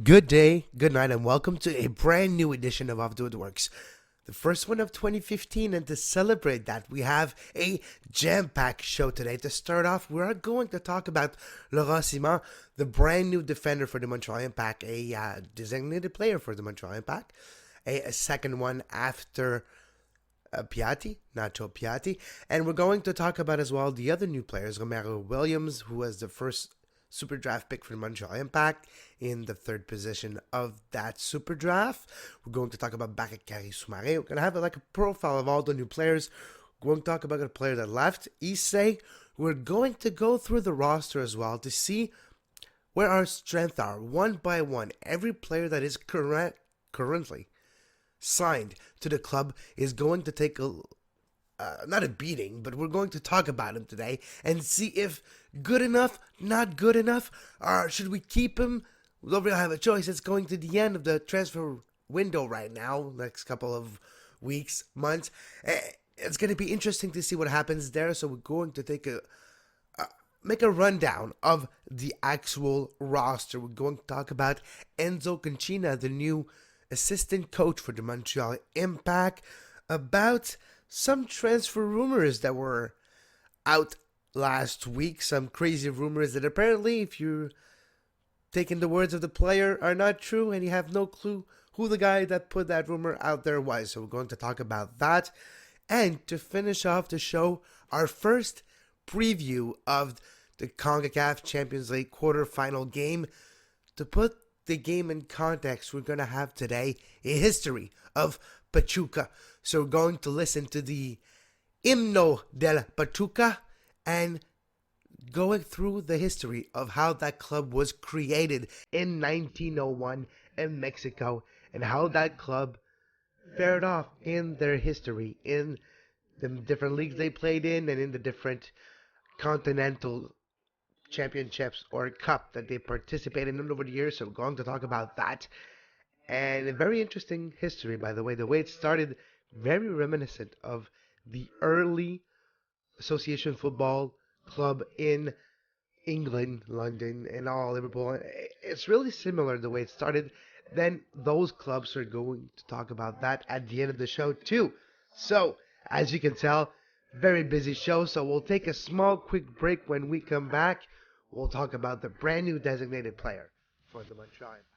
Good day, good night, and welcome to a brand new edition of Woodworkx, the first one of 2015. And to celebrate that, we have a jam-packed show today. To start off, we are going to talk about Laurent Ciman, the brand new defender for the Montreal Impact, a designated player for the Montreal Impact, a second one after Piatti, Nacho Piatti. And we're going to talk about as well the other new players, Romero Williams, who was the first super draft pick for the Montreal Impact in the third position of that super draft. We're going to talk about Baky Soumare. We're going to have a profile of all the new players. We're going to talk about the player that left, Issei. We're going to go through the roster as well to see where our strengths are one by one. Every player that is currently signed to the club is going to take not a beating, but we're going to talk about him today and see if good enough, not good enough, or should we keep him? We don't really have a choice. It's going to the end of the transfer window right now, next couple of weeks, months. It's going to be interesting to see what happens there, so we're going to make a rundown of the actual roster. We're going to talk about Enzo Conchina, the new assistant coach for the Montreal Impact, about some transfer rumors that were out last week. Some crazy rumors that apparently, if you're taking the words of the player, are not true, and you have no clue who the guy that put that rumor out there was. So we're going to talk about that. And to finish off the show, our first preview of the CONCACAF Champions League Quarter-Final game. To put the game in context, we're going to have today a history of Pachuca. So we're going to listen to the Himno del Pachuca and going through the history of how that club was created in 1901 in Mexico and how that club fared off in their history in the different leagues they played in and in the different continental championships or cup that they participated in over the years. So we're going to talk about that. And a very interesting history, by the way. The way it started, very reminiscent of the early association football club in England, London, and all Liverpool. It's really similar the way it started. Then those clubs are going to talk about that at the end of the show too. So, as you can tell, very busy show. So we'll take a small quick break. When we come back, we'll talk about the brand new designated player for the Montreal Impact.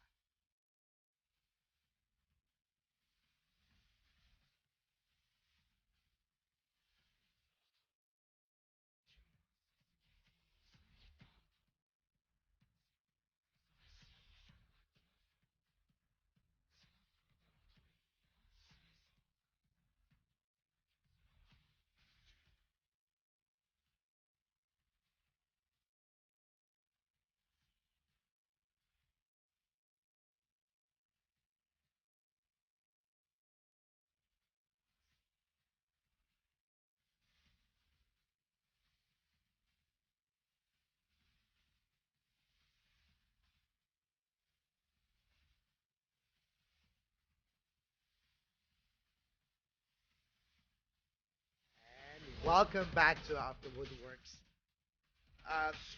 Welcome back to Off the Woodworks.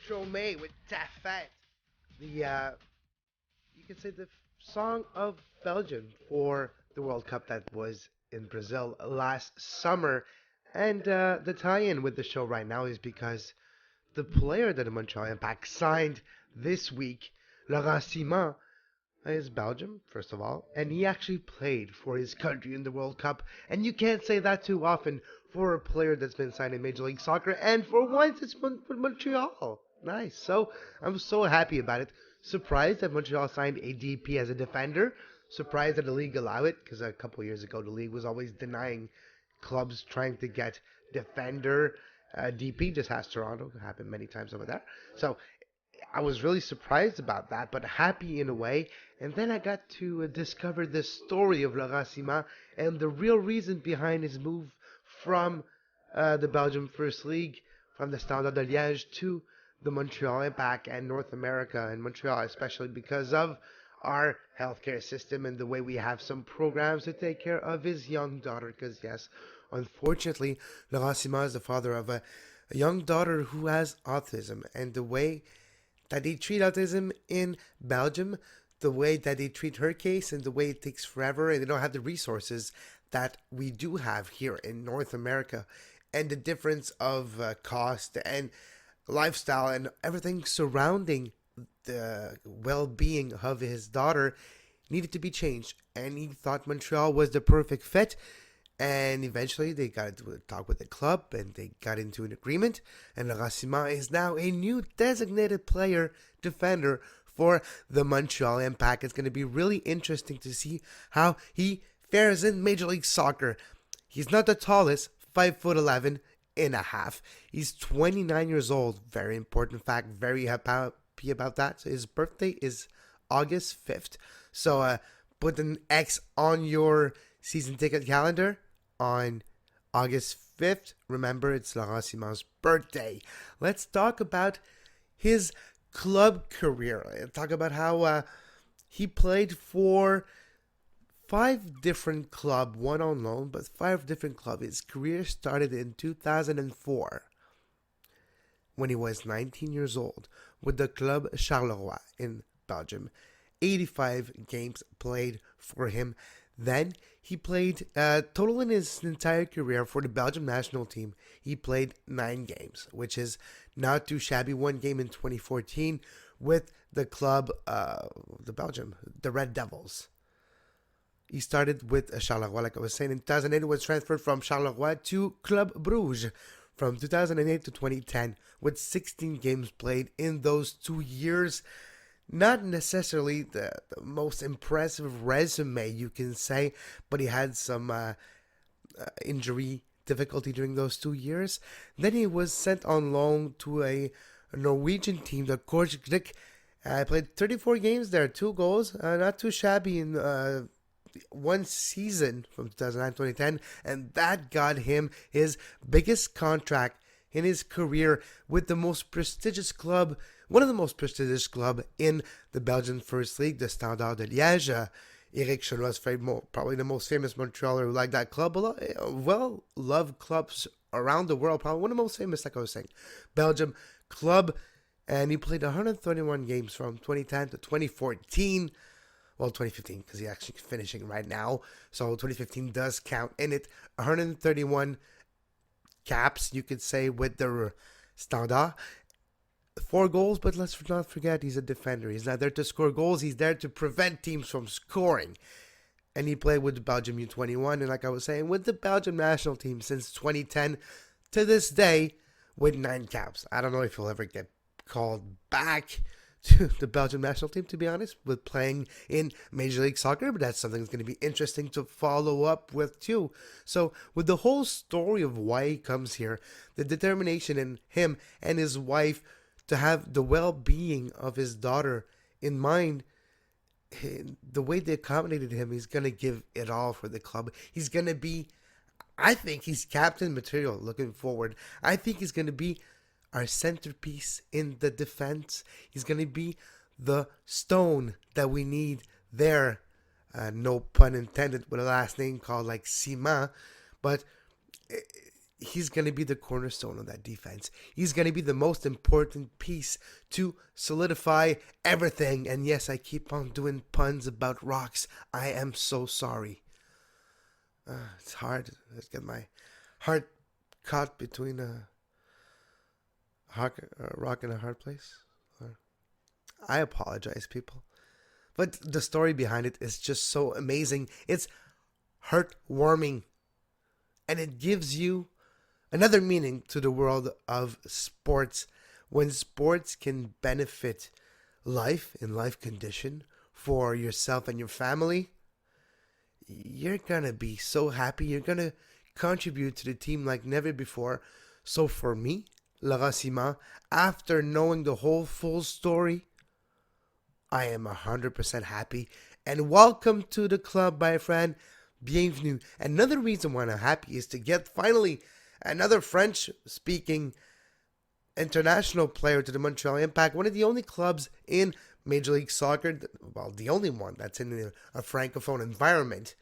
Stromae with Tafet, the you could say the song of Belgium for the World Cup that was in Brazil last summer. And the tie-in with the show right now is because the player that the Montreal Impact signed this week, Laurent Ciman, is Belgium, first of all, and he actually played for his country in the World Cup. And you can't say that too often for a player that's been signed in Major League Soccer, and for once it's for Montreal. Nice. So I'm so happy about it. Surprised that Montreal signed a DP as a defender. Surprised that the league allowed it, because a couple years ago the league was always denying clubs trying to get defender DP. Just ask Toronto. It happened many times over there. So I was really surprised about that, but happy in a way. And then I got to discover the story of Laurent Ciman and the real reason behind his move from the Belgium First League, from the Standard de Liège to the Montreal Impact and North America and Montreal, especially because of our healthcare system and the way we have some programs to take care of his young daughter. Because, yes, unfortunately, Laurent Ciman is the father of a young daughter who has autism, and the way that they treat autism in Belgium the way that they treat her case and the way it takes forever and they don't have the resources that we do have here in North America, and the difference of cost and lifestyle and everything surrounding the well-being of his daughter needed to be changed. And he thought Montreal was the perfect fit. And eventually they got into a talk with the club and they got into an agreement. And Laurent Ciman is now a new designated player defender for the Montreal Impact. It's going to be really interesting to see how he fares in Major League Soccer. He's not the tallest, 5'11" and a half. He's 29 years old. Very important fact. Very happy about that. So his birthday is August 5th. So put an X on your season ticket calendar on August 5th. Remember, it's Laurent Ciman's birthday. Let's talk about his club career. Let's talk about how he played for 5 different clubs, one on loan, but 5 different clubs. His career started in 2004 when he was 19 years old with the Club Charleroi in Belgium. 85 games played for him. Then he played total in his entire career for the Belgium national team. He played 9 games, which is not too shabby. 1 game in 2014 with the club, the Red Devils. He started with Charleroi, like I was saying. In 2008, he was transferred from Charleroi to Club Bruges from 2008 to 2010 with 16 games played in those 2 years. Not necessarily the most impressive resume, you can say, but he had some injury difficulty during those 2 years. Then he was sent on loan to a Norwegian team, the Woodworkx. Played 34 games there, 2 goals, not too shabby in one season from 2009 to 2010, and that got him his biggest contract in his career with the most prestigious club, one of the most prestigious clubs in the Belgian First League, the Standard de Liège. Eric Chenois, probably the most famous Montrealer who liked that club. Well-loved clubs around the world, probably one of the most famous, like I was saying. Belgium club, and he played 131 games from 2010 to 2014. Well, 2015, because he's actually finishing right now. So 2015 does count in it. 131 caps, you could say, with the Standard. 4 goals, but let's not forget he's a defender. He's not there to score goals. He's there to prevent teams from scoring. And he played with the Belgium U21, and like I was saying, with the Belgium national team since 2010 to this day with 9 caps. I don't know if he'll ever get called back to the Belgian national team, to be honest, with playing in Major League Soccer, but that's something that's going to be interesting to follow up with too. So with the whole story of why he comes here, the determination in him and his wife to have the well-being of his daughter in mind, the way they accommodated him, he's going to give it all for the club. He's going to be, I think he's captain material looking forward. I think he's going to be our centerpiece in the defense. He's going to be the stone that we need there. No pun intended, with a last name called like Ciman. But he's going to be the cornerstone of that defense. He's going to be the most important piece to solidify everything. And yes, I keep on doing puns about rocks. I am so sorry. It's hard. Let's get my heart caught between a rock in a hard place. I apologize, people. But the story behind it is just so amazing. It's heartwarming. And it gives you another meaning to the world of sports. When sports can benefit life in life condition for yourself and your family, you're going to be so happy. You're going to contribute to the team like never before. So for me, Laurent Ciman, after knowing the whole full story, I am 100% happy. And welcome to the club, my friend. Bienvenue. Another reason why I'm happy is to get finally another French-speaking international player to the Montreal Impact. One of the only clubs in Major League Soccer, well, the only one that's in a francophone environment.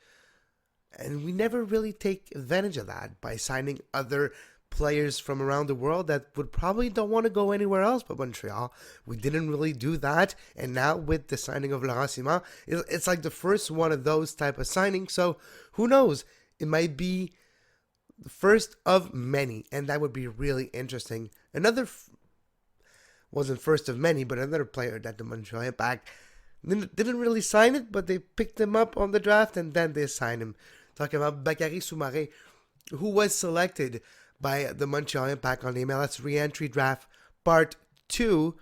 And we never really take advantage of that by signing other players from around the world that would probably don't want to go anywhere else but Montreal. We didn't really do that, and now with the signing of Laurent Ciman, it's like the first one of those type of signings. So who knows? It might be the first of many, and that would be really interesting. Wasn't first of many, but another player that the Montreal Impact didn't really sign it, but they picked him up on the draft and then they signed him. Talking about Baky Soumare, who was selected by the Montreal Impact on the MLS Reentry Draft Part 2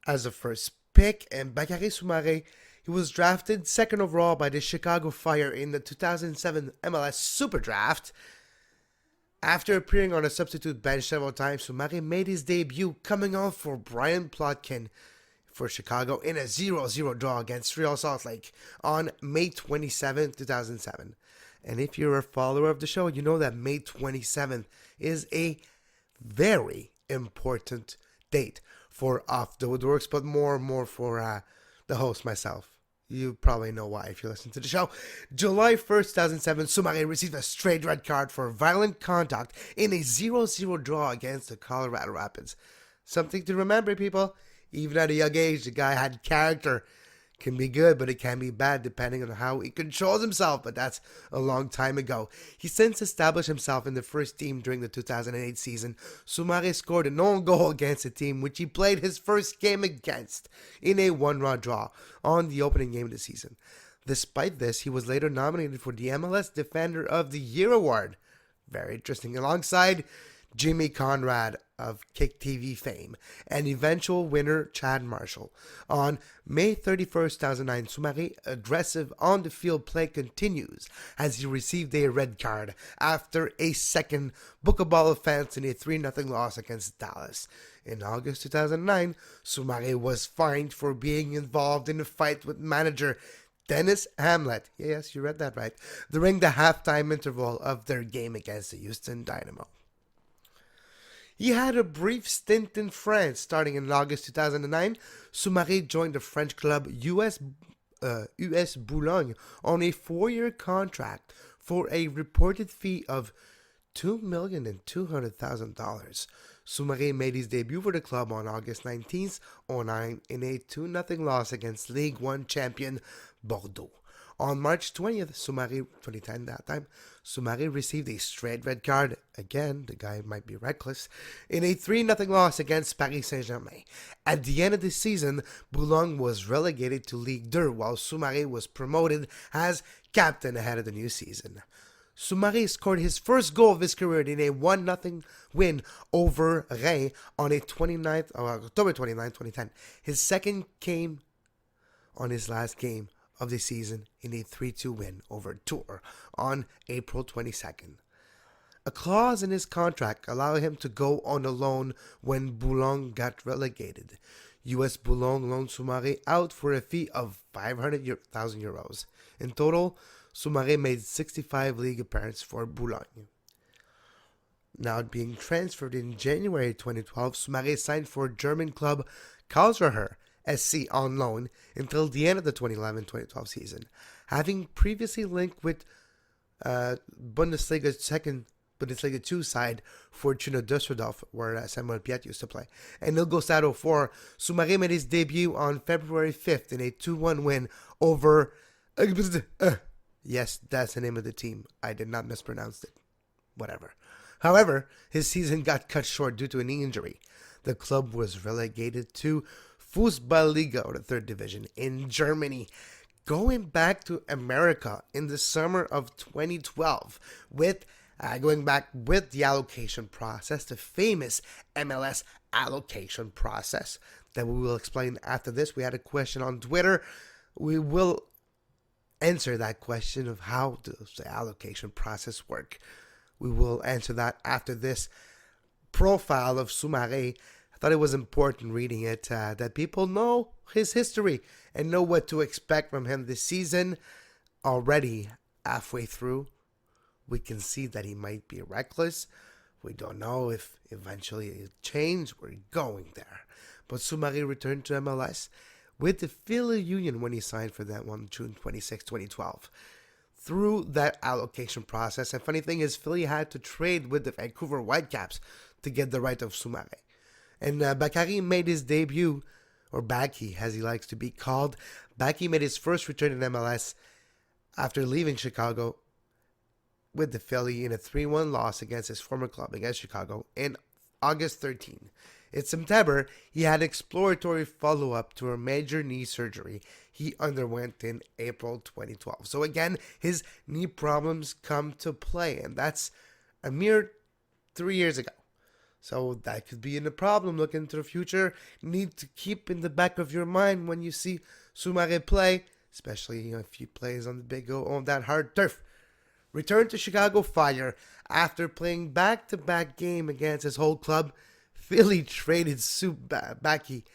as the first pick. And Baky Soumare, he was drafted second overall by the Chicago Fire in the 2007 MLS Super Draft. After appearing on a substitute bench several times, Soumare made his debut coming on for Brian Plotkin for Chicago in a 0-0 draw against Real Salt Lake on May 27, 2007. And if you're a follower of the show, you know that May 27th is a very important date for Off the Woodworkx, but more for the host, myself. You probably know why if you listen to the show. July 1st, 2007, Soumare received a straight red card for violent contact in a 0-0 draw against the Colorado Rapids. Something to remember, people. Even at a young age, the guy had character. Can be good, but it can be bad depending on how he controls himself, but that's a long time ago. He since established himself in the first team during the 2008 season. Soumare scored an own goal against a team which he played his first game against in a one-run draw on the opening game of the season. Despite this, he was later nominated for the MLS Defender of the Year award. Very interesting. Alongside Jimmy Conrad of Kick TV fame and eventual winner Chad Marshall. On May 31st, 2009, Soumare aggressive on-the-field play continues as he received a red card after a second book-a-ball offense in a 3-0 loss against Dallas. In August 2009, Soumare was fined for being involved in a fight with manager Dennis Hamlet. Yes, you read that right. During the halftime interval of their game against the Houston Dynamo. He had a brief stint in France. Starting in August 2009, Soumare joined the French club US Boulogne on a 4-year contract for a reported fee of $2,200,000. Soumare made his debut for the club on August 19th, 2009 in a 2-0 loss against League One champion Bordeaux. On March 20th, 2010 that time, Soumare received a straight red card, again, the guy might be reckless, in a 3-0 loss against Paris Saint-Germain. At the end of the season, Boulogne was relegated to Ligue 2, while Soumare was promoted as captain ahead of the new season. Soumare scored his first goal of his career in a 1-0 win over Rennes on October 29, 2010. His second came on his last game of the season in a 3-2 win over Tours on April 22nd. A clause in his contract allowed him to go on a loan when Boulogne got relegated. US Boulogne loaned Soumare out for a fee of €500,000. In total, Soumare made 65 league appearances for Boulogne. Now being transferred in January 2012, Soumare signed for German club Karlsruher SC on loan until the end of the 2011-2012 season, having previously linked with Bundesliga 2 side Fortuna Düsseldorf, where Samuel Piet used to play, and Ilgosado 4. Soumare made his debut on February 5th in a 2-1 win over yes, that's the name of the team. I did not mispronounce it. Whatever. However, his season got cut short due to an injury. The club was relegated to Fußballliga, or the third division, in Germany. Going back to America in the summer of 2012 with going back with the allocation process, the famous MLS allocation process that we will explain after this. We had a question on Twitter. We will answer that question of how does the allocation process work. We will answer that after this profile of Soumare. I thought it was important reading it, that people know his history and know what to expect from him this season. Already halfway through, we can see that he might be reckless. We don't know if eventually it'll change. We're going there. But Soumare returned to MLS with the Philly Union when he signed for them on June 26, 2012. through that allocation process. And funny thing is, Philly had to trade with the Vancouver Whitecaps to get the right of Soumare. And Bakary made his debut, or Baky as he likes to be called. Baky made his first return in MLS after leaving Chicago with the Philly in a 3-1 loss against his former club against Chicago in August 13. In September, he had exploratory follow-up to a major knee surgery he underwent in April 2012. So again, his knee problems come to play, and that's a mere 3 years ago. So that could be a problem looking to the future. Need to keep in the back of your mind when you see Soumare play, especially if he plays on the big on that hard turf. Return to Chicago Fire after playing back-to-back game against his whole club. Philly traded Baky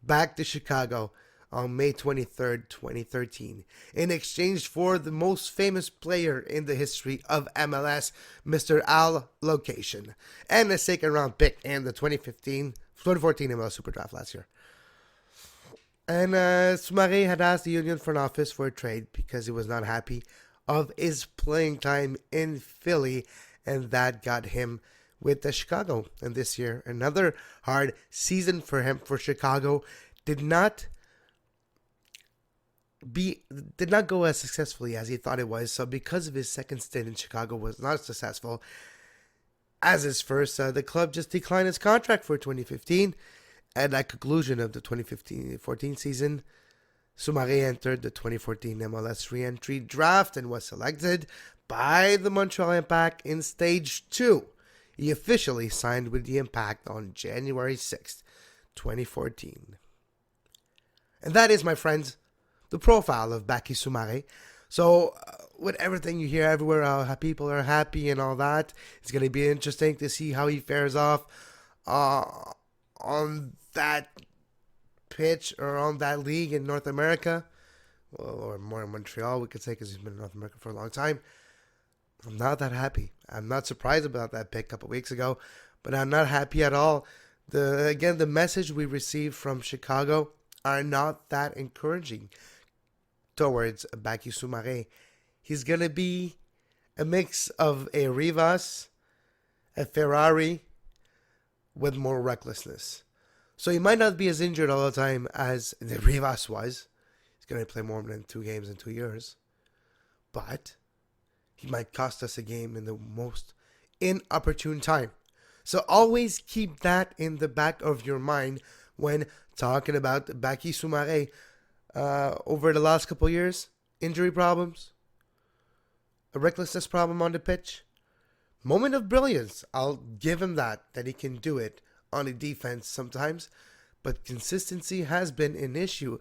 back to Chicago on May 23rd, 2013, in exchange for the most famous player in the history of MLS, Mr. Allocation, and a second-round pick in the 2014 MLS Superdraft last year. And Soumare had asked the Union front office for a trade because he was not happy of his playing time in Philly, and that got him with the Chicago. And this year, another hard season for him for Chicago did not go as successfully as he thought it was. So because of his second stint in Chicago was not successful as his first, the club just declined his contract for 2015. At the conclusion of the 2015-14 season, Soumare entered the 2014 MLS re-entry draft and was selected by the Montreal Impact in Stage 2. He officially signed with the Impact on January 6th, 2014. And that is, my friends, the profile of Baky Soumare. So, with everything you hear everywhere, how people are happy and all that, it's going to be interesting to see how he fares off on that pitch or on that league in North America. Well, or more in Montreal, we could say, because he's been in North America for a long time. I'm not that happy. I'm not surprised about that pick a couple weeks ago, but I'm not happy at all. The message we received from Chicago are not that encouraging towards Baky Soumare. He's going to be a mix of a Rivas, a Ferrari, with more recklessness. So he might not be as injured all the time as the Rivas was. He's going to play more than 2 games in 2 years. But he might cost us a game in the most inopportune time. So always keep that in the back of your mind when talking about Baky Soumare. Over the last couple years, injury problems, a recklessness problem on the pitch, moment of brilliance. I'll give him that he can do it on the defense sometimes, but consistency has been an issue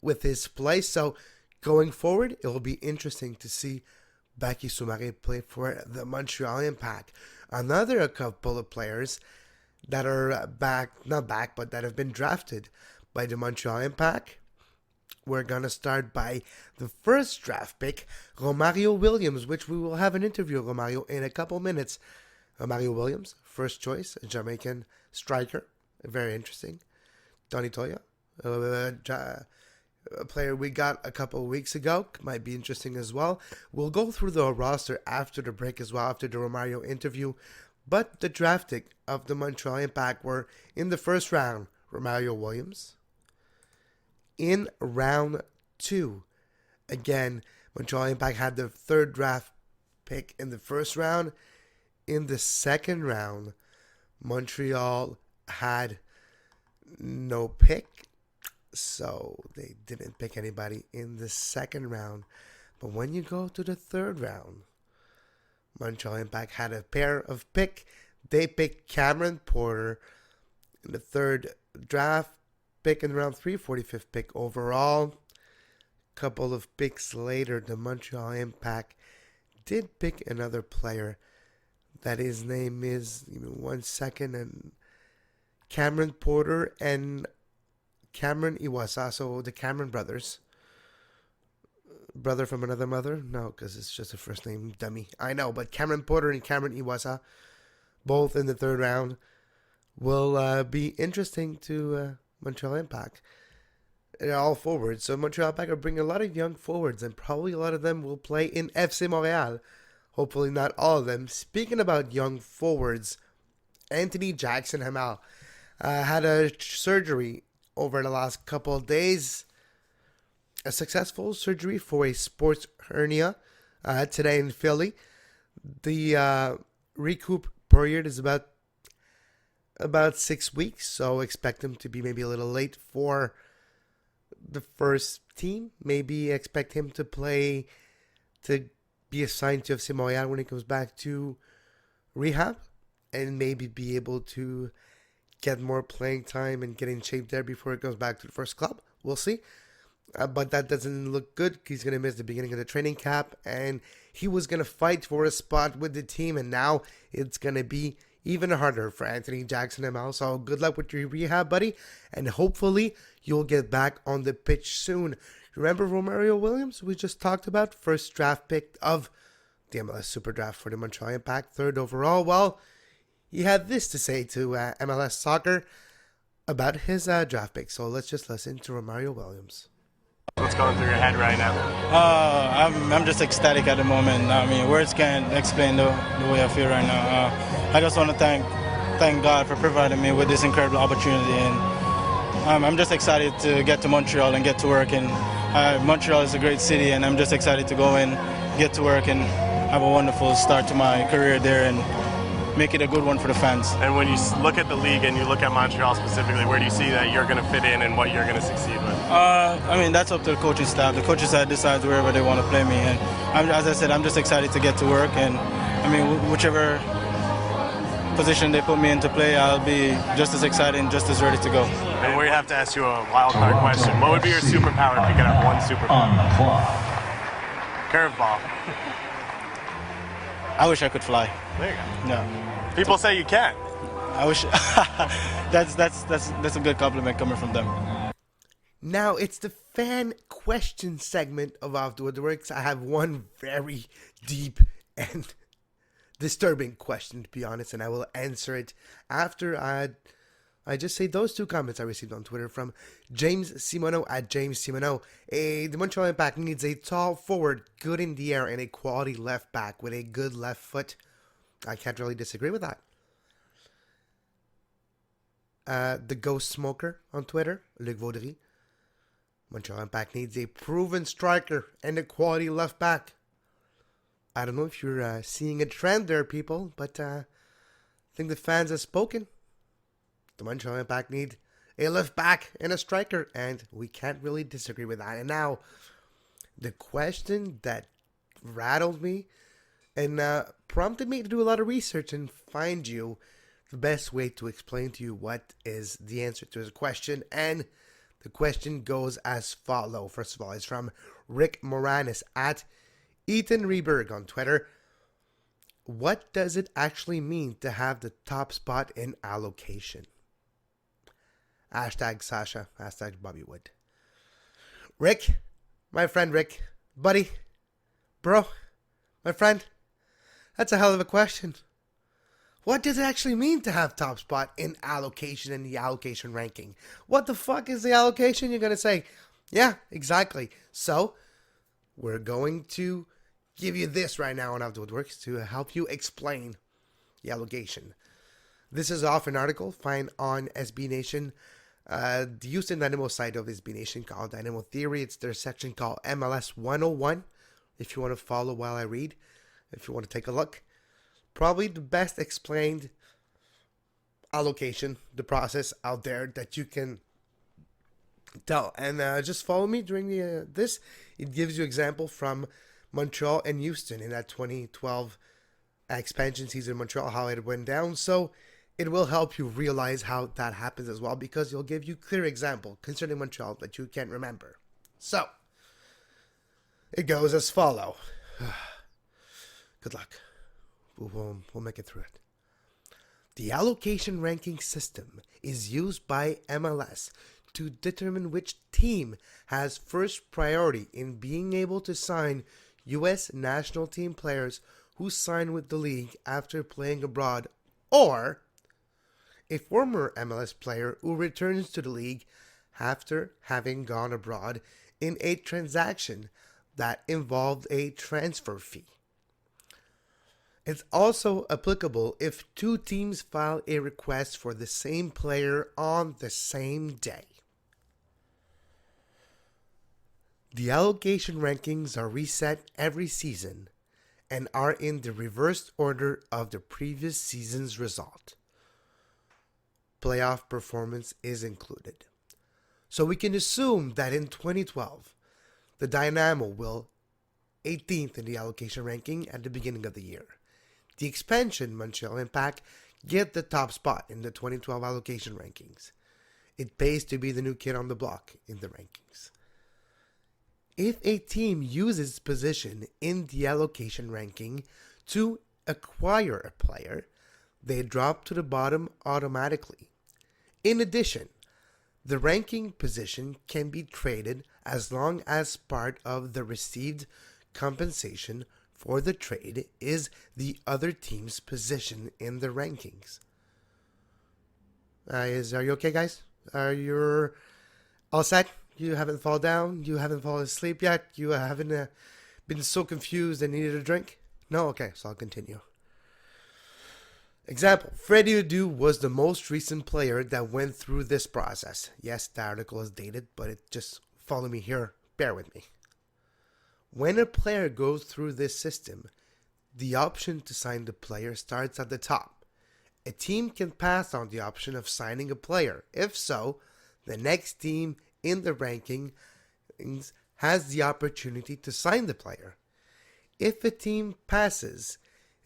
with his play. So going forward, it will be interesting to see Baky Soumare play for the Montreal Impact. Another couple of players that are that have been drafted by the Montreal Impact. We're going to start by the first draft pick, Romario Williams, which we will have an interview of Romario in a couple minutes. Romario Williams, first choice, a Jamaican striker, very interesting. Donny Toya, a player we got a couple of weeks ago, might be interesting as well. We'll go through the roster after the break as well, after the Romario interview. But the drafting of the Montreal Impact were in the first round, Romario Williams. In round 2, again, Montreal Impact had the third draft pick in the first round. In the second round, Montreal had no pick, so they didn't pick anybody in the second round. But when you go to the third round, Montreal Impact had a pair of pick. They picked Cameron Porter in the third draft pick in round 3, 45th pick overall. Couple of picks later, the Montreal Impact did pick another player that his name is, one second, and Cameron Porter and Cameron Iwasa, so the Cameron brothers. Brother from another mother? No, because it's just a first name dummy. I know, but Cameron Porter and Cameron Iwasa, both in the third round, will be interesting to Montreal Impact. They're all forwards. So Montreal Impact are bringing a lot of young forwards, and probably a lot of them will play in FC Montreal. Hopefully not all of them. Speaking about young forwards, Anthony Jackson Hamel had a surgery over the last couple of days. A successful surgery for a sports hernia today in Philly. The recoup period is about 6 weeks, so expect him to be maybe a little late for the first team. Maybe expect him to be assigned to FC Montreal when he comes back to rehab, and maybe be able to get more playing time and get in shape there before he goes back to the first club. We'll see. But that doesn't look good. He's going to miss the beginning of the training camp, and he was going to fight for a spot with the team, and now it's going to be even harder for Anthony Jackson Hamel. So good luck with your rehab, buddy, and hopefully you'll get back on the pitch soon. Remember Romario Williams, we just talked about, first draft pick of the MLS Super Draft for the Montreal Impact, third overall. Well, he had this to say to MLS Soccer about his draft pick. So let's just listen to Romario Williams. What's going through your head right now? I'm just ecstatic at the moment. I mean, words can't explain the way I feel right now. I just want to thank God for providing me with this incredible opportunity, and I'm just excited to get to Montreal and get to work. And Montreal is a great city, and I'm just excited to go in, get to work, and have a wonderful start to my career there, and make it a good one for the fans. And when you look at the league and you look at Montreal specifically, where do you see that you're going to fit in and what you're going to succeed with? I mean, that's up to the coaching staff. The coaching staff decides wherever they want to play me. And as I said, I'm just excited to get to work. And I mean, whichever position they put me into play, I'll be just as excited and just as ready to go. And we have to ask you a wild card question. What would be your superpower if you could have one superpower? Curveball. I wish I could fly. There you go. No. People say you can't. I wish. that's a good compliment coming from them. Now it's the fan question segment of Off the Woodworkx. I have one very deep and disturbing question, to be honest, and I will answer it after I just say those two comments I received on Twitter from James Simoneau at James Simoneau. The Montreal Impact needs a tall forward, good in the air, and a quality left back with a good left foot. I can't really disagree with that. The Ghost Smoker on Twitter, Luc Vaudry. Montreal Impact needs a proven striker and a quality left back. I don't know if you're seeing a trend there, people, but I think the fans have spoken. The Montreal Impact need a left back and a striker, and we can't really disagree with that. And now, the question that rattled me and prompted me to do a lot of research and find you the best way to explain to you what is the answer to the question. And the question goes as follows. First of all, it's from Rick Moranis at Ethan Reberg on Twitter. What does it actually mean to have the top spot in allocation? Hashtag Sasha, hashtag Bobby Wood. Rick, my friend Rick, buddy, bro, my friend, that's a hell of a question. What does it actually mean to have top spot in allocation in the allocation ranking? What the fuck is the allocation? You're going to say, yeah, exactly. So, we're going to give you this right now on How It Works to help you explain the allocation. This is off an article find on SB Nation, the Houston Dynamo site of SB Nation called Dynamo Theory. It's their section called MLS 101. If you want to follow while I read, if you want to take a look. Probably the best explained allocation, the process out there that you can tell. And just follow me during this. It gives you example from Montreal and Houston in that 2012 expansion season in Montreal, how it went down. So it will help you realize how that happens as well, because it'll give you clear example concerning Montreal that you can't remember. So it goes as follow. Good luck. We'll make it through it. The allocation ranking system is used by MLS to determine which team has first priority in being able to sign U.S. national team players who sign with the league after playing abroad, or a former MLS player who returns to the league after having gone abroad in a transaction that involved a transfer fee. It's also applicable if two teams file a request for the same player on the same day. The allocation rankings are reset every season and are in the reversed order of the previous season's result. Playoff performance is included. So we can assume that in 2012, the Dynamo will 18th in the allocation ranking at the beginning of the year. The expansion Montreal Impact get the top spot in the 2012 allocation rankings. It pays to be the new kid on the block in the rankings. If a team uses position in the allocation ranking to acquire a player, they drop to the bottom automatically. In addition, the ranking position can be traded as long as part of the received compensation for the trade is the other team's position in the rankings. Are you okay, guys? Are you all set? You haven't fallen down? You haven't fallen asleep yet? You haven't been so confused and needed a drink? No? Okay, so I'll continue. Example, Freddie Adu was the most recent player that went through this process. Yes, the article is dated, but just follow me here. Bear with me. When a player goes through this system, the option to sign the player starts at the top. A team can pass on the option of signing a player. If so, the next team in the ranking has the opportunity to sign the player. If a team passes,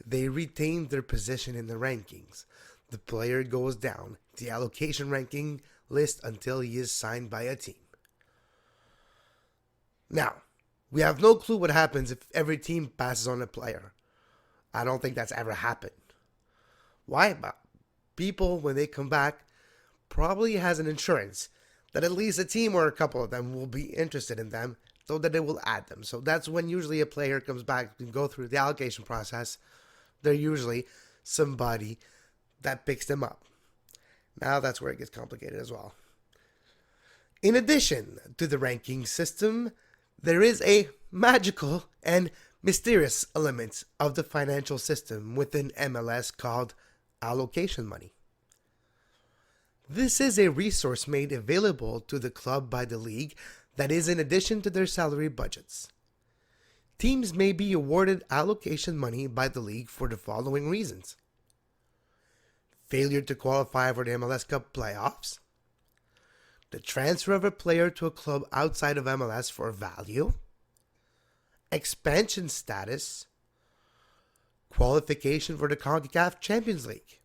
they retain their position in the rankings. The player goes down the allocation ranking list until he is signed by a team. Now, we have no clue what happens if every team passes on a player. I don't think that's ever happened. Why? But people, when they come back, probably has an insurance that at least a team or a couple of them will be interested in them so that they will add them. So that's when usually a player comes back and go through the allocation process. They're usually somebody that picks them up. Now that's where it gets complicated as well. In addition to the ranking system, there is a magical and mysterious element of the financial system within MLS called allocation money. This is a resource made available to the club by the league that is in addition to their salary budgets. Teams may be awarded allocation money by the league for the following reasons: failure to qualify for the MLS Cup playoffs, the transfer of a player to a club outside of MLS for value, expansion status, qualification for the CONCACAF Champions League.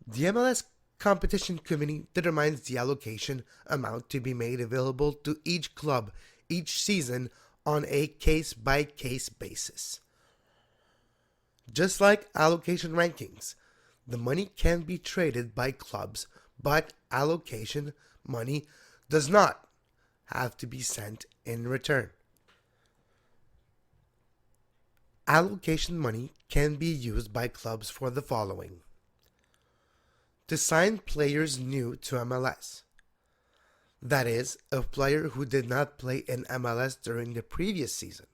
The MLS Competition Committee determines the allocation amount to be made available to each club each season on a case-by-case basis. Just like allocation rankings, the money can be traded by clubs, but allocation money does not have to be sent in return. Allocation money can be used by clubs for the following: to sign players new to MLS. That is, a player who did not play in MLS during the previous season.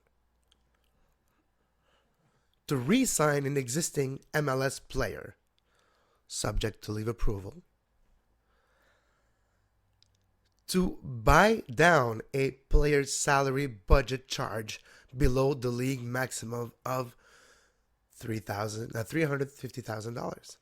To re-sign an existing MLS player, subject to league approval. To buy down a player's salary budget charge below the league maximum of $350,000.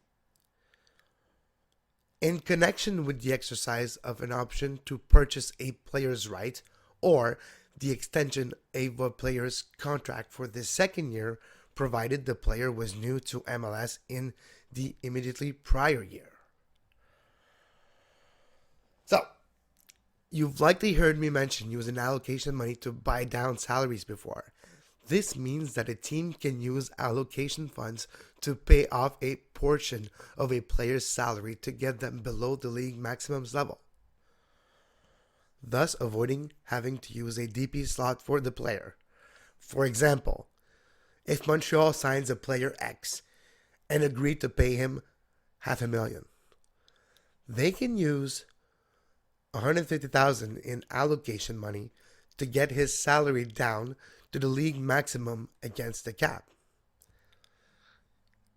In connection with the exercise of an option to purchase a player's right or the extension of a player's contract for the second year, provided the player was new to MLS in the immediately prior year. So, you've likely heard me mention using allocation money to buy down salaries before. This means that a team can use allocation funds to pay off a portion of a player's salary to get them below the league maximums level, thus avoiding having to use a DP slot for the player. For example, if Montreal signs a player X and agree to pay him $500,000, they can use $150,000 in allocation money to get his salary down to the league maximum against the cap.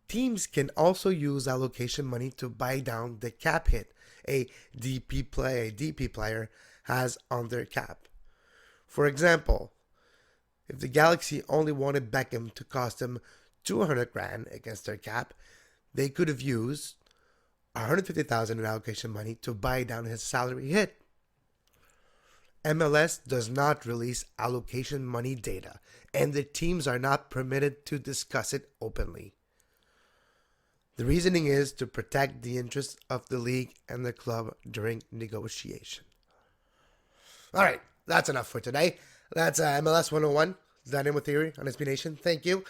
Teams can also use allocation money to buy down the cap hit a DP player has on their cap. For example, if the Galaxy only wanted Beckham to cost them $200,000 against their cap, they could have used $150,000 in allocation money to buy down his salary hit. MLS does not release allocation money data, and the teams are not permitted to discuss it openly. The reasoning is to protect the interests of the league and the club during negotiation. All right, that's enough for today. That's MLS 101. Dynamo Theory on SB Nation. Thank you.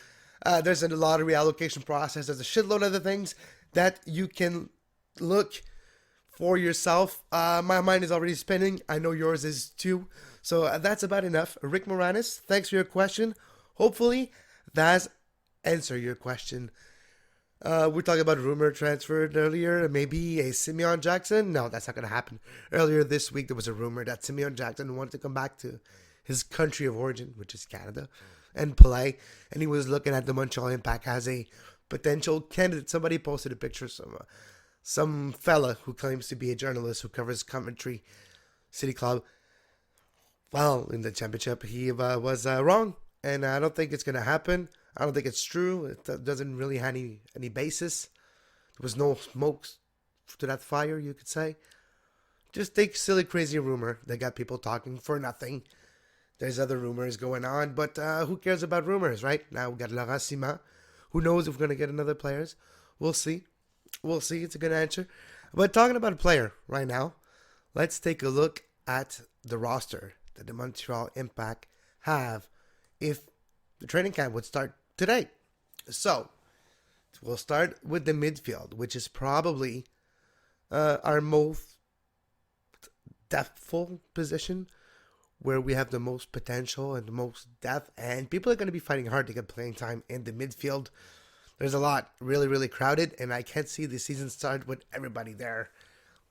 There's a lottery allocation process. There's a shitload of other things that you can look for yourself. My mind is already spinning. I know yours is too. So that's about enough. Rick Moranis, thanks for your question. Hopefully, that's answered your question. We're talking about a rumor transferred earlier. Maybe a Simeon Jackson. No, that's not going to happen. Earlier this week, there was a rumor that Simeon Jackson wanted to come back to his country of origin, which is Canada, and play. And he was looking at the Montreal Impact as a potential candidate. Somebody posted a picture of some fella who claims to be a journalist who covers Coventry City Club. Well, in the championship, he was wrong, and I don't think it's going to happen. I don't think it's true. It doesn't really have any basis. There was no smoke to that fire, you could say. Just take silly, crazy rumor that got people talking for nothing. There's other rumors going on, but who cares about rumors, right? Now we got Laurent Ciman. Who knows if we're going to get another players? We'll see. We'll see. It's a good answer. But talking about a player right now, let's take a look at the roster that the Montreal Impact have if the training camp would start today. So, we'll start with the midfield, which is probably our most depthful position, where we have the most potential and the most depth, and people are going to be fighting hard to get playing time in the midfield. There's a lot, really, really crowded, and I can't see the season start with everybody there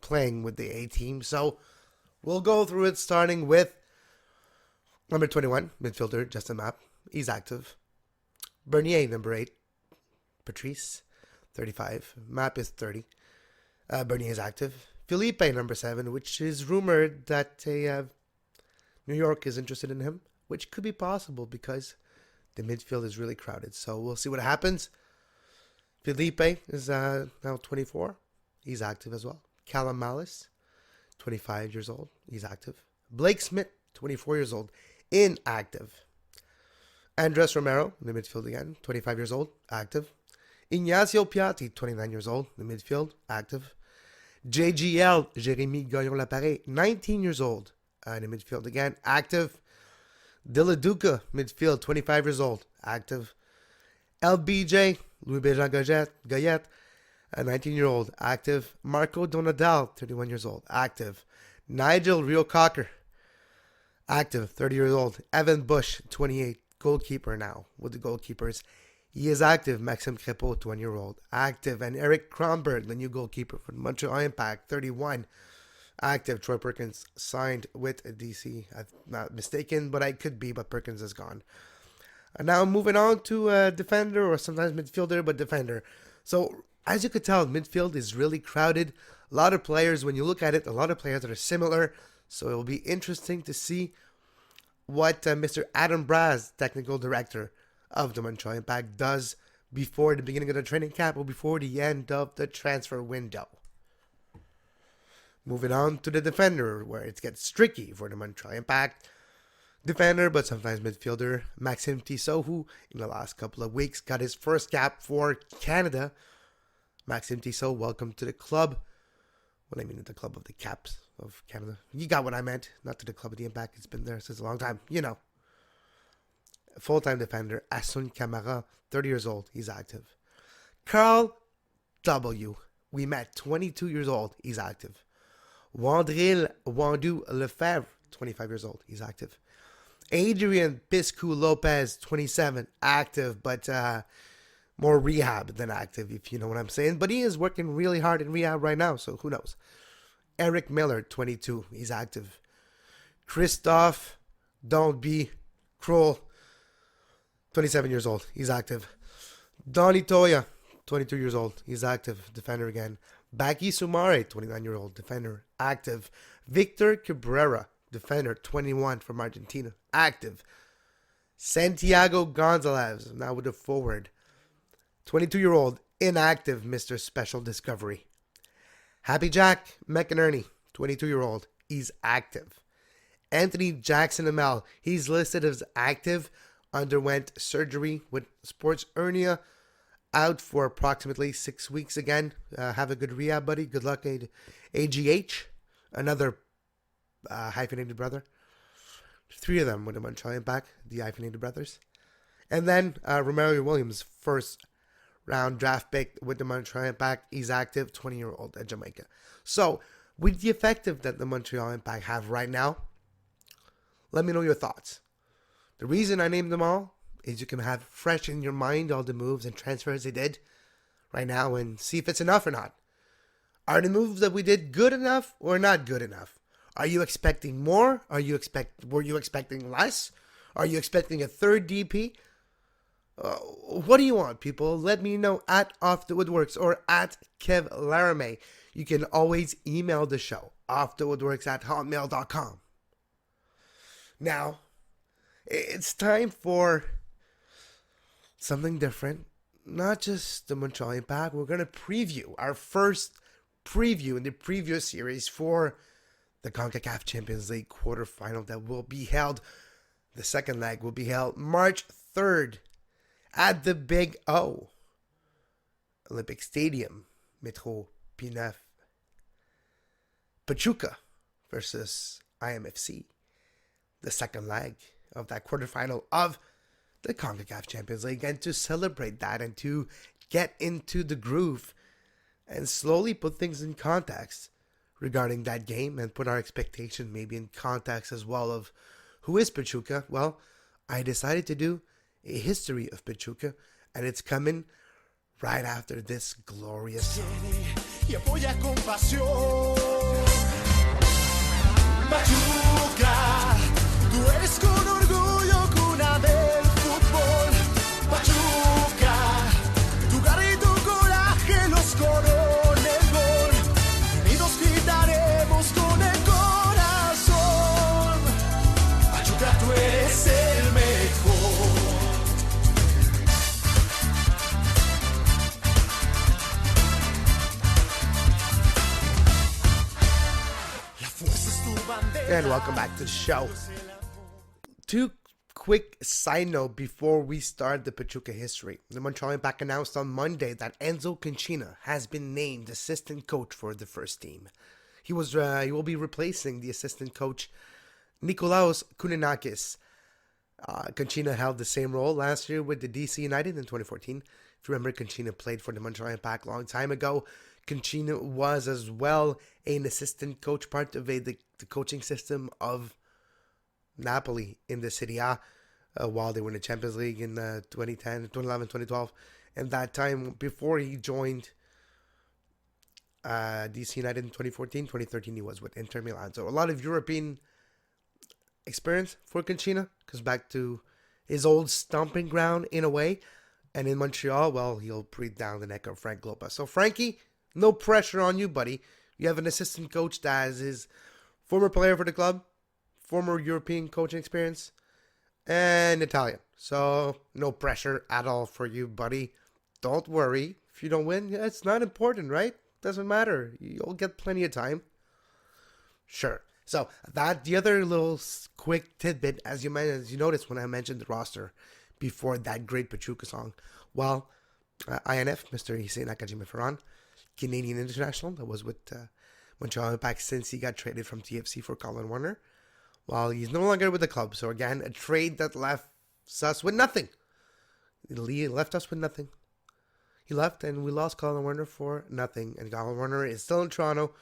playing with the A team. So we'll go through it, starting with number 21, midfielder, Justin Mapp. He's active. Bernier, number 8. Patrice, 35. Mapp is 30. Bernier is active. Felipe, number 7, which is rumored that New York is interested in him, which could be possible because the midfield is really crowded. So we'll see what happens. Felipe is now 24. He's active as well. Callum Malice, 25 years old. He's active. Blake Smith, 24 years old. Inactive. Andres Romero, in the midfield again, 25 years old. Active. Ignacio Piatti, 29 years old. In the midfield. Active. JGL, Jérémy Gagnon-Laparé, 19 years old. In the midfield again. Active. Dilladuca, midfield, 25 years old. Active. LBJ, Louis-Béjean Goyette, a 19-year-old. Active. Marco Donadal, 31 years old. Active. Nigel Rio-Cocker, active, 30 years old. Evan Bush, 28, goalkeeper now with the goalkeepers. He is active. Maxime Crépeau, 20-year-old. Active. And Eric Kronberg, the new goalkeeper for the Montreal Impact, 31. Active. Troy Perkins signed with DC. I'm not mistaken, but I could be, but Perkins is gone. And now moving on to defender, or sometimes midfielder, but defender. So as you could tell, midfield is really crowded. A lot of players, when you look at it, a lot of players that are similar. So it will be interesting to see what Mr. Adam Braz, technical director of the Montreal Impact, does before the beginning of the training camp or before the end of the transfer window. Moving on to the defender, where it gets tricky for the Montreal Impact. Defender, but sometimes midfielder, Maxime Tissot, who in the last couple of weeks got his first cap for Canada. Maxime Tissot, welcome to the club. Well, I mean the club of the Caps of Canada. You got what I meant, not to the club of the Impact. It's been there since a long time, you know. Full-time defender, Asun Camara, 30 years old. He's active. Carl W. We met, 22 years old. He's active. Wandril Wandu Lefebvre, 25 years old. He's active. Adrian Piscu Lopez, 27, active, but more rehab than active, if you know what I'm saying. But he is working really hard in rehab right now, so who knows. Eric Miller, 22. He's active. Christophe, don't be cruel. 27 years old. He's active. Donny Toya, 22 years old. He's active. Defender again. Baky Soumare, 29-year-old. Defender. Active. Victor Cabrera, defender, 21 from Argentina. Active. Santiago Gonzalez, now with the forward. 22-year-old. Inactive, Mr. Special Discovery. Happy Jack McInerney, 22-year-old. He's active. Anthony Jackson Amel, he's listed as active. Underwent surgery with sports hernia. Out for approximately 6 weeks again. Have a good rehab, buddy. Good luck, AGH. Another hyphenated brother. 3 of them with the Montreal Impact, the hyphenated brothers. And then Romero Williams, first round draft pick with the Montreal Impact. He's active, 20-year-old at Jamaica. So, with the effective that the Montreal Impact have right now, let me know your thoughts. The reason I named them all is you can have fresh in your mind all the moves and transfers they did right now and see if it's enough or not. Are the moves that we did good enough or not good enough? Are you expecting more? Were you expecting less? Are you expecting a third DP? What do you want, people? Let me know at offthewoodworkx or at Kev Laramie. You can always email the show, offthewoodworkx@hotmail.com. Now, it's time for something different. Not just the Montreal Impact. We're going to preview our first preview in the previous series for the CONCACAF Champions League Quarter-Final that will be held. The second leg will be held March 3rd at the Big O Olympic Stadium, Metro P9. Pachuca versus IMFC. The second leg of that quarterfinal of the CONCACAF Champions League. And to celebrate that and to get into the groove and slowly put things in context regarding that game and put our expectation maybe in context as well of who is Pachuca. Well, I decided to do a history of Pachuca, and it's coming right after this glorious song. Pachuca, tú eres con orgullo cuna del fútbol. Pachuca, tu garra y tu coraje los corona el gol. Unidos gritaremos con el corazón. Pachuca, tú eres el mejor. La fuerza es tu bandera. And welcome back to the show. Two quick side note before we start the Pachuca history. The Montreal Impact announced on Monday that Enzo Cancina has been named assistant coach for the first team. He will be replacing the assistant coach Nikolaos Kounenakis. Cancina held the same role last year with the DC United in 2014. If you remember, Cancina played for the Montreal Impact a long time ago. Cancina was as well an assistant coach, part of the coaching system of Napoli in the Serie A while they were in the Champions League in 2010, 2011, 2012. And that time before he joined DC United in 2014, 2013 he was with Inter Milan. So a lot of European experience for Cancina. Goes back to his old stomping ground in a way. And in Montreal, well, he'll breathe down the neck of Frank Lopez. So Frankie, no pressure on you, buddy. You have an assistant coach that is his former player for the club, former European coaching experience, and Italian. So no pressure at all for you, buddy. Don't worry. If you don't win, it's not important, right? Doesn't matter. You'll get plenty of time. Sure. So that the other little quick tidbit, as you noticed when I mentioned the roster before that great Pachuca song. Well, INF, Mr. Hissène Nakajima Ferran, Canadian international that was with Montreal Impact since he got traded from TFC for Colin Warner. Well, he's no longer with the club. So again, a trade that left us with nothing. He left us with nothing. He left and we lost Colin Warner for nothing. And Colin Warner is still in Toronto,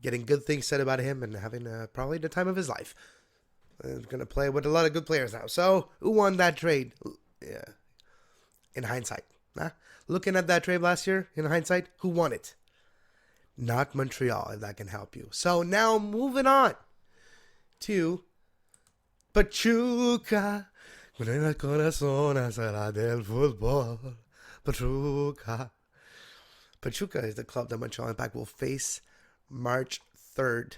getting good things said about him and having probably the time of his life. He's going to play with a lot of good players now. So, who won that trade? Yeah. In hindsight. Looking at that trade last year, in hindsight, who won it? not Montreal, if that can help you. So now moving on to Pachuca. Con el corazón será del fútbol. Pachuca. Pachuca is the club that Montreal Impact will face March 3rd.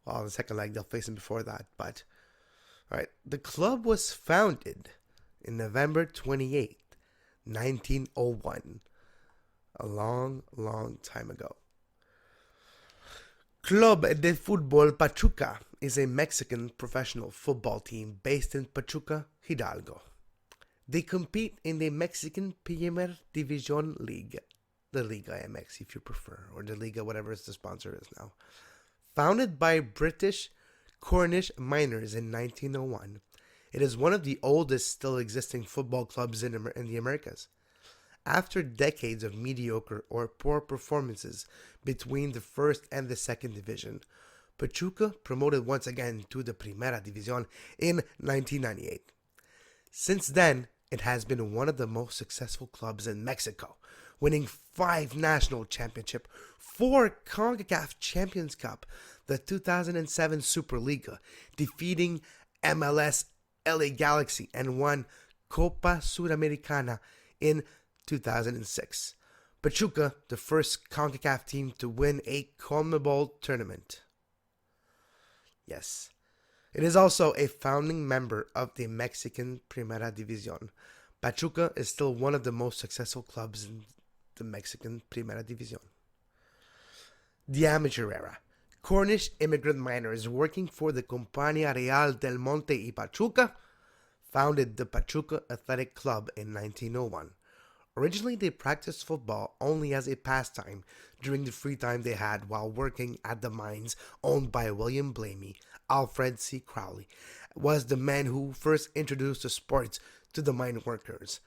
Well, the second leg, they'll face him before that. But, all right, the club was founded in November 28th, 1901. A long, long time ago. Club de Fútbol Pachuca is a Mexican professional football team based in Pachuca, Hidalgo. They compete in the Mexican Primer Division League, the Liga MX if you prefer, or the Liga, whatever the sponsor is now. Founded by British Cornish miners in 1901, it is one of the oldest still existing football clubs in the Americas. After decades of mediocre or poor performances between the first and the second division, Pachuca promoted once again to the Primera División in 1998. Since then, it has been one of the most successful clubs in Mexico, winning 5 national championships, 4 CONCACAF Champions Cup, the 2007 Superliga, defeating MLS LA Galaxy, and won Copa Sudamericana in 2006. Pachuca, the first CONCACAF team to win a CONMEBOL tournament. Yes. It is also a founding member of the Mexican Primera División. Pachuca is still one of the most successful clubs in the Mexican Primera División. The amateur era. Cornish immigrant miners working for the Compañía Real del Monte y Pachuca founded the Pachuca Athletic Club in 1901. Originally, they practiced football only as a pastime during the free time they had while working at the mines owned by William Blamey. Alfred C. Crowley was the man who first introduced the sports to the mine workers,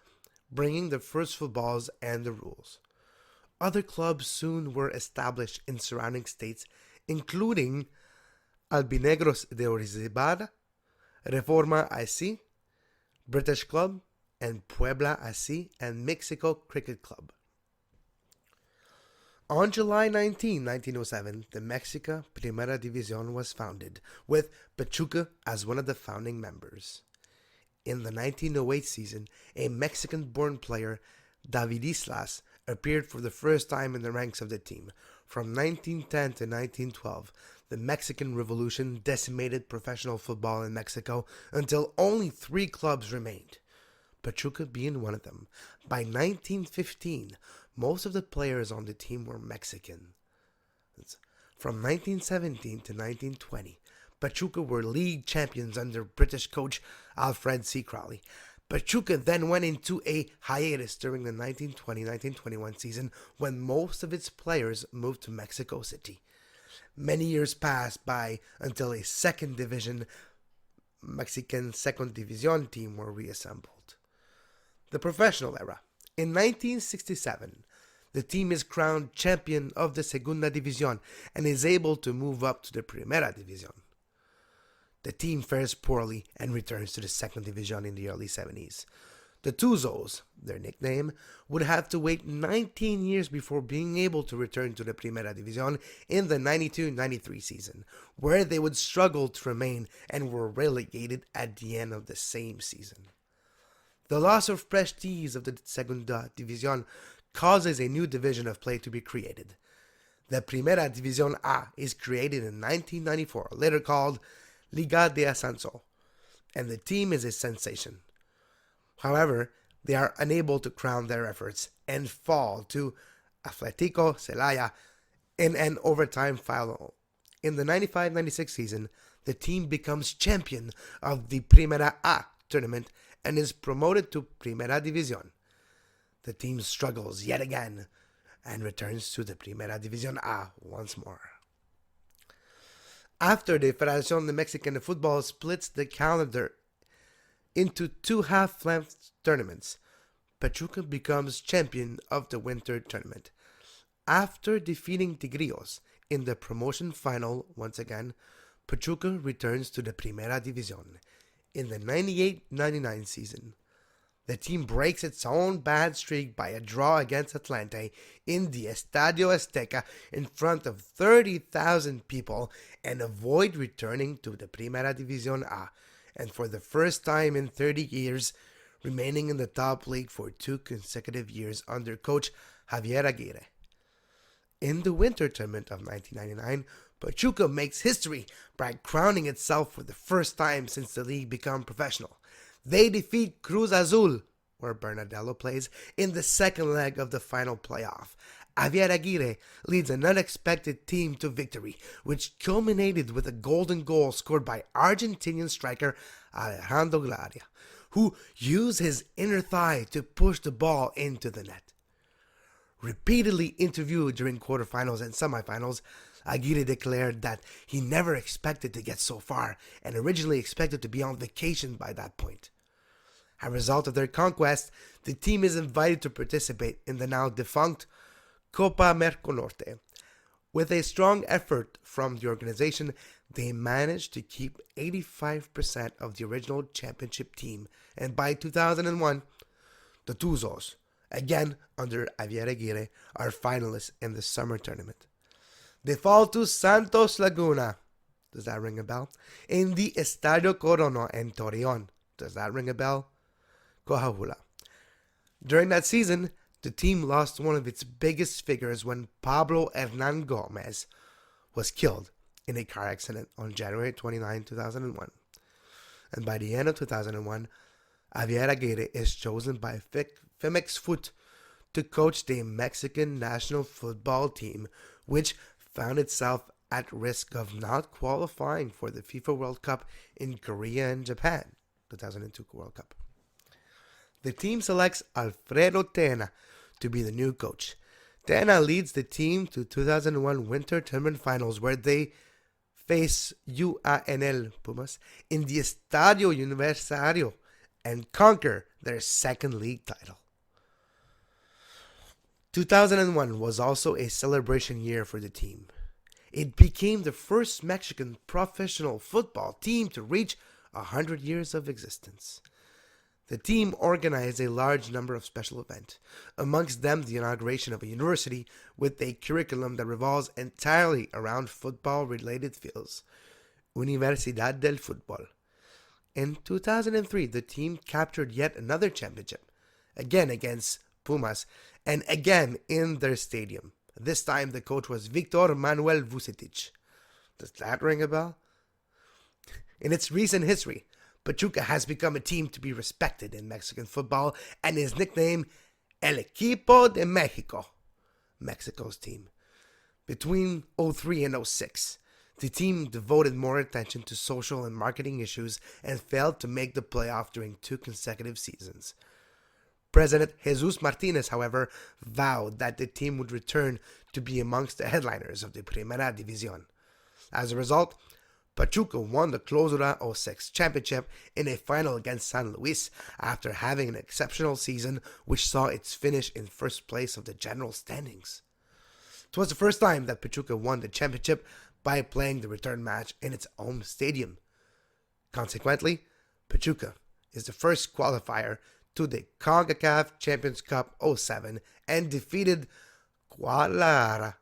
bringing the first footballs and the rules. Other clubs soon were established in surrounding states, including Albinegros de Orizaba, Reforma AC, British Club, and Puebla AC and Mexico Cricket Club. On July 19, 1907, the Mexica Primera División was founded, with Pachuca as one of the founding members. In the 1908 season, a Mexican-born player, David Islas, appeared for the first time in the ranks of the team. From 1910 to 1912, the Mexican Revolution decimated professional football in Mexico until only 3 clubs remained, Pachuca being one of them. By 1915, most of the players on the team were Mexican. From 1917 to 1920, Pachuca were league champions under British coach Alfred C. Crowley. Pachuca then went into a hiatus during the 1920-1921 season when most of its players moved to Mexico City. Many years passed by until a second division Mexican Second División team were reassembled. The professional era. In 1967, the team is crowned champion of the Segunda División and is able to move up to the Primera División. The team fares poorly and returns to the Second Division in the early 70s. The Tuzos, their nickname, would have to wait 19 years before being able to return to the Primera División in the 92-93 season, where they would struggle to remain and were relegated at the end of the same season. The loss of prestige of the Segunda División causes a new division of play to be created. The Primera División A is created in 1994, later called Liga de Ascenso, and the team is a sensation. However, they are unable to crown their efforts and fall to Atlético Celaya in an overtime final. In the 95-96 season, the team becomes champion of the Primera A tournament and is promoted to Primera División. The team struggles yet again and returns to the Primera División A once more. After the Federación de Mexican de Fútbol splits the calendar into 2 half-length tournaments, Pachuca becomes champion of the winter tournament. After defeating Tigrillos in the promotion final once again, Pachuca returns to the Primera División. In the 98-99 season, the team breaks its own bad streak by a draw against Atlante in the Estadio Azteca in front of 30,000 people and avoid returning to the Primera División A, and for the first time in 30 years, remaining in the top league for 2 consecutive years under coach Javier Aguirre. In the winter tournament of 1999, Pachuca makes history by crowning itself for the first time since the league became professional. They defeat Cruz Azul, where Bernardello plays, in the second leg of the final playoff. Javier Aguirre leads an unexpected team to victory, which culminated with a golden goal scored by Argentinian striker Alejandro Glaria, who used his inner thigh to push the ball into the net. Repeatedly interviewed during quarterfinals and semifinals, Aguirre declared that he never expected to get so far and originally expected to be on vacation by that point. As a result of their conquest, the team is invited to participate in the now defunct Copa Merconorte. With a strong effort from the organization, they managed to keep 85% of the original championship team, and by 2001, the Tuzos, again under Javier Aguirre, are finalists in the summer tournament. They fall to Santos Laguna. Does that ring a bell? In the Estadio Corona in Torreon. Does that ring a bell? Coahuila. During that season, the team lost one of its biggest figures when Pablo Hernan Gomez was killed in a car accident on January 29, 2001. And by the end of 2001, Javier Aguirre is chosen by Femex Foot to coach the Mexican national football team, which found itself at risk of not qualifying for the FIFA World Cup in Korea and Japan, 2002 World Cup. The team selects Alfredo Tena to be the new coach. Tena leads the team to 2001 Winter Tournament Finals, where they face UANL Pumas in the Estadio Universitario and conquer their second league title. 2001 was also a celebration year for the team. It became the first Mexican professional football team to reach 100 years of existence. The team organized a large number of special events, amongst them the inauguration of a university with a curriculum that revolves entirely around football-related fields, Universidad del Fútbol. In 2003, the team captured yet another championship, again against Pumas, and again in their stadium. This time the coach was Victor Manuel Vucetich. Does that ring a bell? In its recent history, Pachuca has become a team to be respected in Mexican football and is nicknamed El Equipo de México, Mexico's team. Between 03 and 06, the team devoted more attention to social and marketing issues and failed to make the playoff during 2 consecutive seasons. President Jesus Martinez, however, vowed that the team would return to be amongst the headliners of the Primera División. As a result, Pachuca won the Clausura 06 championship in a final against San Luis after having an exceptional season which saw its finish in first place of the general standings. It was the first time that Pachuca won the championship by playing the return match in its home stadium. Consequently, Pachuca is the first qualifier to the CONCACAF Champions Cup 07 and defeated Guadalajara,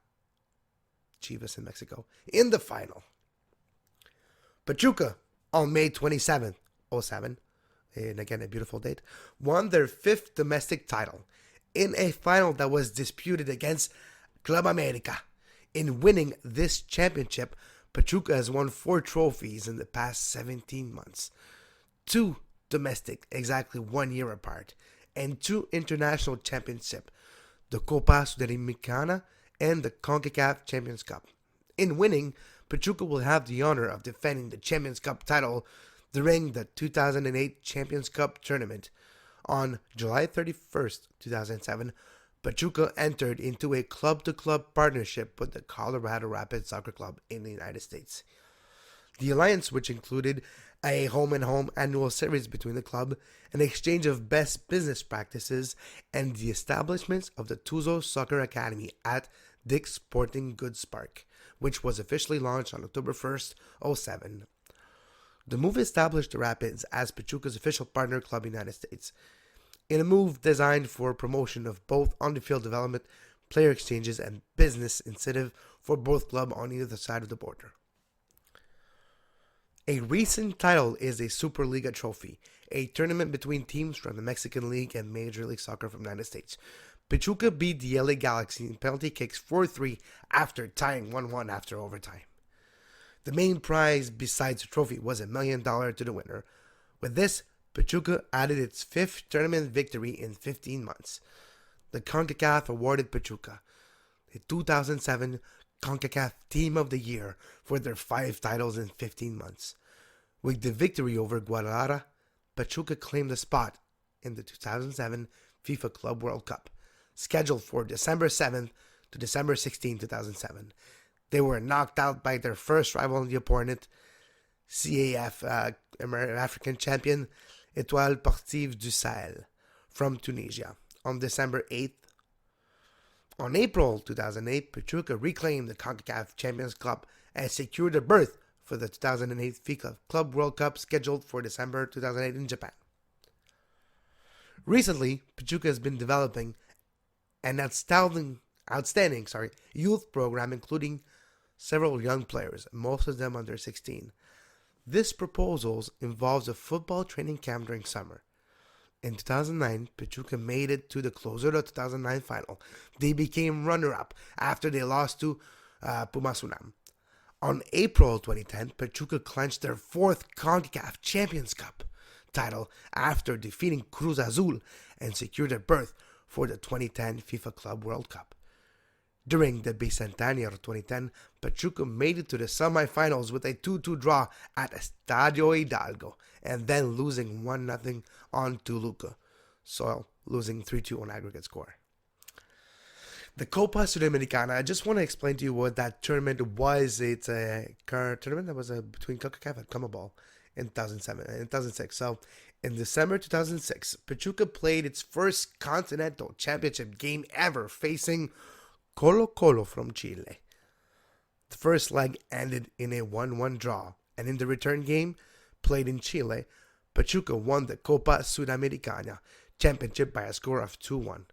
Chivas in Mexico, in the final. Pachuca, on May 27th, 07, and again a beautiful date, won their 5th domestic title in a final that was disputed against Club America. In winning this championship, Pachuca has won 4 trophies in the past 17 months. 2 domestic, exactly 1 year apart, and 2 international championships, the Copa Sudamericana and the CONCACAF Champions Cup. In winning, Pachuca will have the honor of defending the Champions Cup title during the 2008 Champions Cup tournament. On July 31st, 2007, Pachuca entered into a club-to-club partnership with the Colorado Rapids Soccer Club in the United States. The alliance, which included a home-and-home annual series between the club, an exchange of best business practices, and the establishment of the Tuzo Soccer Academy at Dick's Sporting Goods Park, which was officially launched on October 1st, 07. The move established the Rapids as Pachuca's official partner club in the United States. in a move designed for promotion of both on-the-field development, player exchanges, and business incentive for both clubs on either side of the border. A recent title is a Superliga trophy, a tournament between teams from the Mexican League and Major League Soccer from the United States. Pachuca beat the LA Galaxy in penalty kicks 4-3 after tying 1-1 after overtime. The main prize besides the trophy was $1 million to the winner. With this, Pachuca added its 5th tournament victory in 15 months. The CONCACAF awarded Pachuca the 2007 CONCACAF Team of the Year for their 5 titles in 15 months. With the victory over Guadalajara, Pachuca claimed a spot in the 2007 FIFA Club World Cup, scheduled for December 7th to December 16, 2007. They were knocked out by their first rival in the opponent, CAF African champion Étoile Sportive du Sahel from Tunisia on December 8th. On April 2008, Pachuca reclaimed the CONCACAF Champions Cup and secured a berth for the 2008 FIFA Club World Cup scheduled for December 2008 in Japan. Recently, Pachuca has been developing an outstanding youth program including several young players, most of them under 16. This proposal involves a football training camp during summer. In 2009, Pachuca made it to the Clausura 2009 final. They became runner-up after they lost to Pumasunam. On April 2010, Pachuca clinched their 4th CONCACAF Champions Cup title after defeating Cruz Azul and secured a berth for the 2010 FIFA Club World Cup. During the Bicentenario 2010, Pachuca made it to the semifinals with a 2-2 draw at Estadio Hidalgo and then losing 1-0 on Toluca, so losing 3-2 on aggregate score. The Copa Sudamericana, I just want to explain to you what that tournament was. It's a tournament that was between CONCACAF and CONMEBOL in 2006. So in December 2006, Pachuca played its first continental championship game ever facing Colo-Colo from Chile. The first leg ended in a 1-1 draw, and in the return game, played in Chile, Pachuca won the Copa Sudamericana championship by a score of 2-1.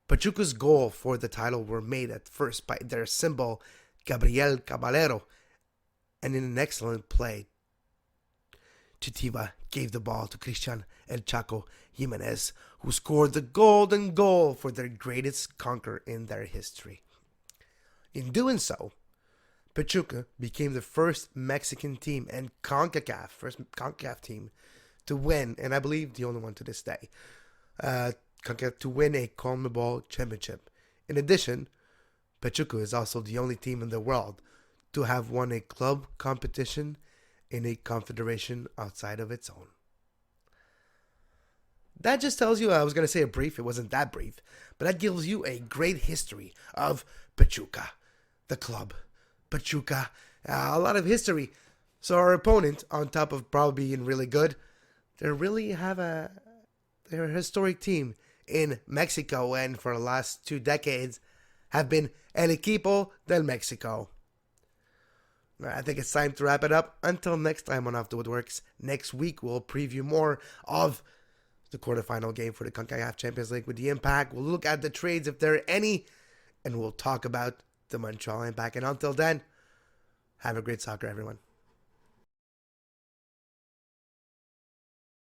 Pachuca's goal for the title were made at first by their symbol, Gabriel Caballero, and in an excellent play, Chitiva gave the ball to Christian El Chaco Jimenez, who scored the golden goal for their greatest conquer in their history. In doing so, Pachuca became the first Mexican team and first CONCACAF team to win, and I believe the only one to this day, to win a CONMEBOL championship. In addition, Pachuca is also the only team in the world to have won a club competition in a confederation outside of its own. That just tells you, I was going to say a brief, it wasn't that brief, but that gives you a great history of Pachuca, the club. Pachuca, a lot of history. So our opponent, on top of probably being really good, they're a historic team in Mexico, and for the last 2 decades have been El Equipo del Mexico. I think it's time to wrap it up. Until next time on Off the Woodworkx, next week we'll preview more of the quarterfinal game for the CONCACAF Champions League with the Impact. We'll look at the trades if there are any, and we'll talk about the Montreal Impact. And until then, have a great soccer, everyone.